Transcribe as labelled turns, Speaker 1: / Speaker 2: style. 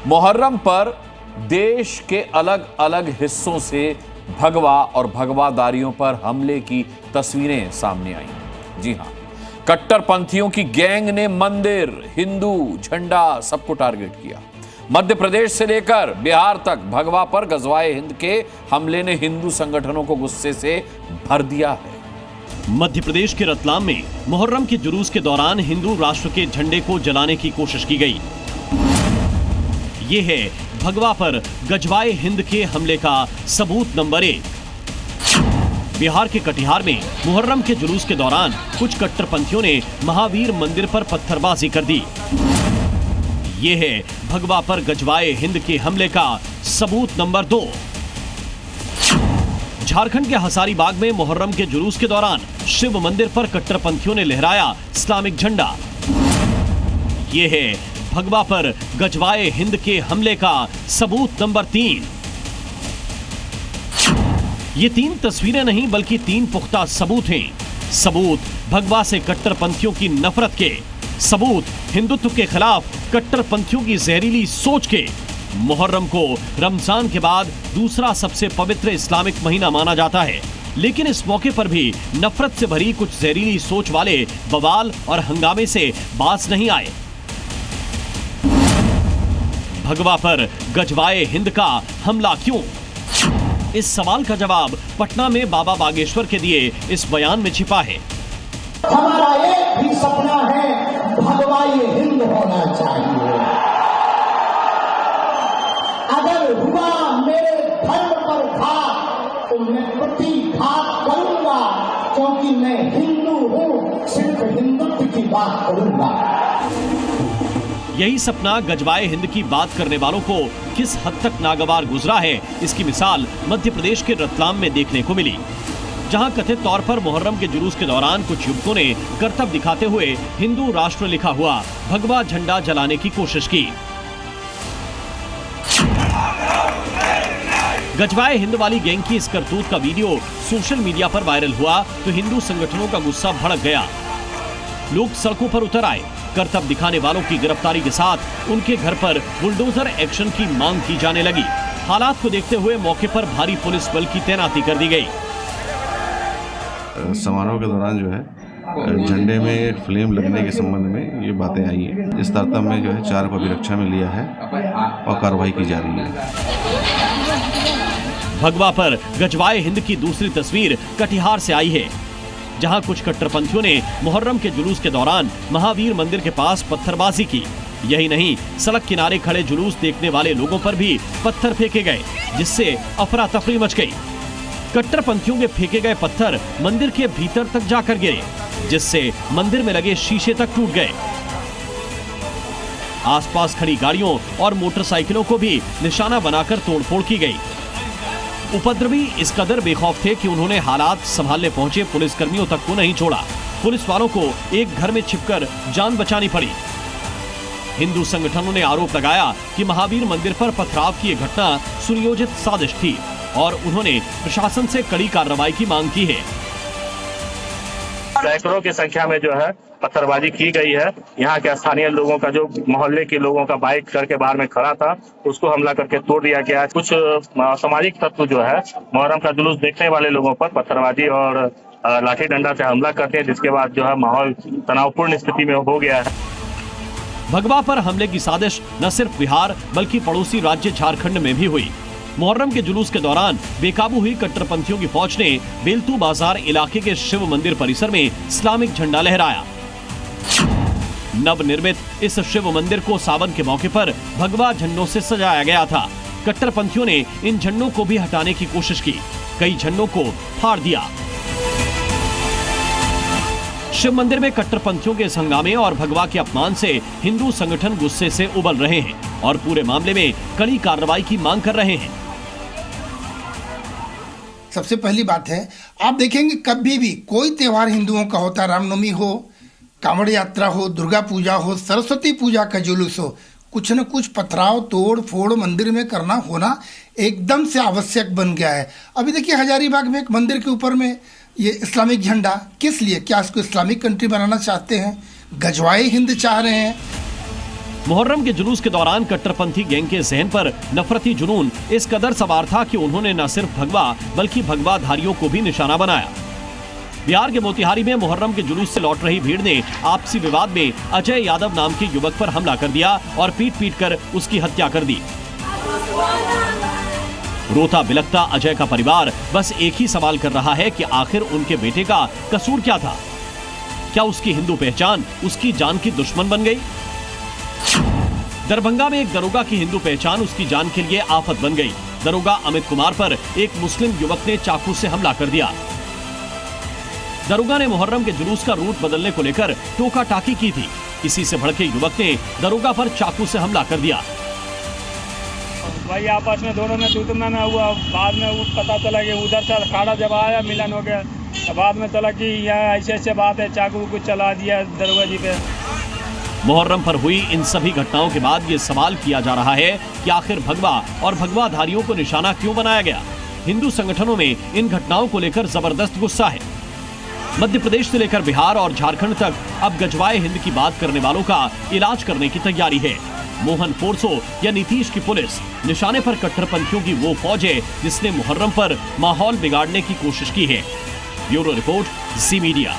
Speaker 1: मुहर्रम पर देश के अलग अलग हिस्सों से भगवा और भगवादारियों पर हमले की तस्वीरें सामने आई। जी हां, कट्टरपंथियों की गैंग ने मंदिर, हिंदू, झंडा सबको टारगेट किया। मध्य प्रदेश से लेकर बिहार तक भगवा पर गजवाए हिंद के हमले ने हिंदू संगठनों को गुस्से से भर दिया है।
Speaker 2: मध्य प्रदेश के रतलाम में मुहर्रम के जुलूस के दौरान हिंदू राष्ट्र के झंडे को जलाने की कोशिश की गई। ये है भगवा पर गजवाए हिंद के हमले का सबूत नंबर 1। बिहार के कटिहार में मुहर्रम के जुलूस के दौरान कुछ कट्टरपंथियों ने महावीर मंदिर पर पत्थरबाजी कर दी। ये है भगवा पर गजवाए हिंद के हमले का सबूत नंबर 2। झारखंड के हजारीबाग में मुहर्रम के जुलूस के दौरान शिव मंदिर पर कट्टरपंथियों ने लहराया इस्लामिक झंडा। ये है भगवा पर गजवाए हिंद के हमले का सबूत नंबर 3। ये 3 तस्वीरें नहीं बल्कि 3 पुख्ता सबूत हैं। सबूत भगवा से कट्टरपंथियों की नफरत के, सबूत हिंदुत्व के खिलाफ कट्टरपंथियों की जहरीली सोच के। मुहर्रम को रमजान के बाद दूसरा सबसे पवित्र इस्लामिक महीना माना जाता है, लेकिन इस मौके पर भी नफरत से भरी कुछ जहरीली सोच वाले बवाल और हंगामे से बाज नहीं आए। भगवा पर गजवाए हिंद का हमला क्यों? इस सवाल का जवाब पटना में बाबा बागेश्वर के दिए इस बयान में छिपा है।
Speaker 3: हमारा एक भी सपना है, भगवाए हिंद होना चाहिए। अगर हुआ मेरे धर्म पर घात तो मैं प्रतिघात करूंगा, क्योंकि मैं हिंदू हूं, सिर्फ हिंदुत्व की बात करूंगा।
Speaker 2: यही सपना गजवाए हिंद की बात करने वालों को किस हद तक नागवार गुजरा है, इसकी मिसाल मध्य प्रदेश के रतलाम में देखने को मिली, जहां कथित तौर पर मुहर्रम के जुलूस के दौरान कुछ युवकों ने करतब दिखाते हुए हिंदू राष्ट्र लिखा हुआ भगवा झंडा जलाने की कोशिश की। गजवाए हिंद वाली गैंग की इस करतूत का वीडियो सोशल मीडिया पर वायरल हुआ तो हिंदू संगठनों का गुस्सा भड़क गया। लोग सड़कों पर उतर आए। करतब दिखाने वालों की गिरफ्तारी के साथ उनके घर पर बुलडोजर एक्शन की मांग की जाने लगी। हालात को देखते हुए मौके पर भारी पुलिस बल की तैनाती कर दी गई।
Speaker 4: समारोह के दौरान जो है झंडे में फ्लेम लगने के संबंध में ये बातें आई हैं। इस तारतम्य में जो है 4 को अभिरक्षा में लिया है और कार्रवाई की जा रही है।
Speaker 2: भगवा पर गजवाए हिंद की दूसरी तस्वीर कटिहार से आई है, जहां कुछ कट्टरपंथियों ने मुहर्रम के जुलूस के दौरान महावीर मंदिर के पास पत्थरबाजी की। यही नहीं, सड़क किनारे खड़े जुलूस देखने वाले लोगों पर भी पत्थर फेंके गए, जिससे अफरा तफरी मच गई। कट्टरपंथियों के फेंके गए पत्थर मंदिर के भीतर तक जाकर गिरे, जिससे मंदिर में लगे शीशे तक टूट गए। आसपास खड़ी गाड़ियों और मोटरसाइकिलों को भी निशाना बनाकर तोड़फोड़ की गई। उपद्रवी इस कदर बेखौफ थे कि उन्होंने हालात संभालने पहुंचे पुलिसकर्मियों तक को नहीं छोड़ा। पुलिस वालों को एक घर में छिपकर जान बचानी पड़ी। हिंदू संगठनों ने आरोप लगाया कि महावीर मंदिर पर पथराव की यह घटना सुनियोजित साजिश थी और उन्होंने प्रशासन से कड़ी कार्रवाई की मांग की है।
Speaker 5: सैकड़ों की संख्या में जो है पत्थरबाजी की गई है। यहाँ के स्थानीय लोगों का, जो मोहल्ले के लोगों का बाइक करके बाहर में खड़ा था, उसको हमला करके तोड़ दिया गया। कुछ सामाजिक तत्व जो है मुहर्रम का जुलूस देखने वाले लोगों पर पत्थरबाजी और लाठी डंडा से हमला करते हैं, जिसके बाद जो है माहौल तनावपूर्ण स्थिति में हो गया है।
Speaker 2: भगवा पर हमले की साजिश न सिर्फ बिहार बल्कि पड़ोसी राज्य झारखंड में भी हुई। मुहर्रम के जुलूस के दौरान बेकाबू हुई कट्टरपंथियों की फौज ने बेलतू बाजार इलाके के शिव मंदिर परिसर में इस्लामिक झंडा लहराया। नवनिर्मित इस शिव मंदिर को सावन के मौके पर भगवा झंडों से सजाया गया था। कट्टरपंथियों ने इन झंडों को भी हटाने की कोशिश की, कई झंडों को फाड़ दिया। शिव मंदिर में कट्टरपंथियों के इस हंगामे और भगवा के अपमान से हिंदू संगठन गुस्से से उबल रहे हैं और पूरे मामले में कड़ी कार्रवाई की मांग कर रहे हैं।
Speaker 6: सबसे पहली बात है, आप देखेंगे कभी भी कोई त्योहार हिंदुओं का होता, रामनवमी हो, कांवड़ यात्रा हो, दुर्गा पूजा हो, सरस्वती पूजा का जुलूस हो, कुछ न कुछ पथराव तोड़ फोड़ मंदिर में करना होना एकदम से आवश्यक बन गया है। अभी देखिए हजारीबाग में एक मंदिर के ऊपर में ये इस्लामिक झंडा, किस लिए? क्या इसको इस्लामिक कंट्री बनाना चाहते हैं? गजवाए हिंद चाह रहे हैं?
Speaker 2: मुहर्रम के जुलूस के दौरान कट्टरपंथी गैंग के जहन पर नफरती जुनून इस कदर सवार था कि उन्होंने न सिर्फ भगवा बल्कि भगवाधारियों को भी निशाना बनाया। बिहार के मोतिहारी में मुहर्रम के जुलूस से लौट रही भीड़ ने आपसी विवाद में अजय यादव नाम के युवक पर हमला कर दिया और पीट कर उसकी हत्या कर दी। रोता बिलखता अजय का परिवार बस एक ही सवाल कर रहा है कि आखिर उनके बेटे का कसूर क्या था? क्या उसकी हिंदू पहचान उसकी जान की दुश्मन बन गई? दरभंगा में एक दरोगा की हिंदू पहचान उसकी जान के लिए आफत बन गई। दरोगा अमित कुमार पर एक मुस्लिम युवक ने चाकू से हमला कर दिया। दरोगा ने मुहर्रम के जुलूस का रूट बदलने को लेकर टोका टाकी की थी। इसी से भड़के युवक ने दरोगा पर चाकू से हमला कर दिया।
Speaker 7: भाई आपस में दोनों में तूतमा में हुआ। बाद में पता चला कि उधर से अखाड़ा जब आया मिलन हो गया, बाद में चला कि यहाँ ऐसे बात है, चाकू कुछ चला दिया दरोगा जी पे।
Speaker 2: मुहर्रम पर हुई इन सभी घटनाओं के बाद ये सवाल किया जा रहा है कि आखिर भगवा और भगवाधारियों को निशाना क्यों बनाया गया? हिंदू संगठनों में इन घटनाओं को लेकर जबरदस्त गुस्सा है। मध्य प्रदेश से लेकर बिहार और झारखंड तक अब गजवाए हिंद की बात करने वालों का इलाज करने की तैयारी है। मोहन फोर्सो या नीतीश की पुलिस निशाने पर कट्टरपंथियों की वो फौज है जिसने मुहर्रम पर माहौल बिगाड़ने की कोशिश की है। ब्यूरो रिपोर्ट, जी मीडिया।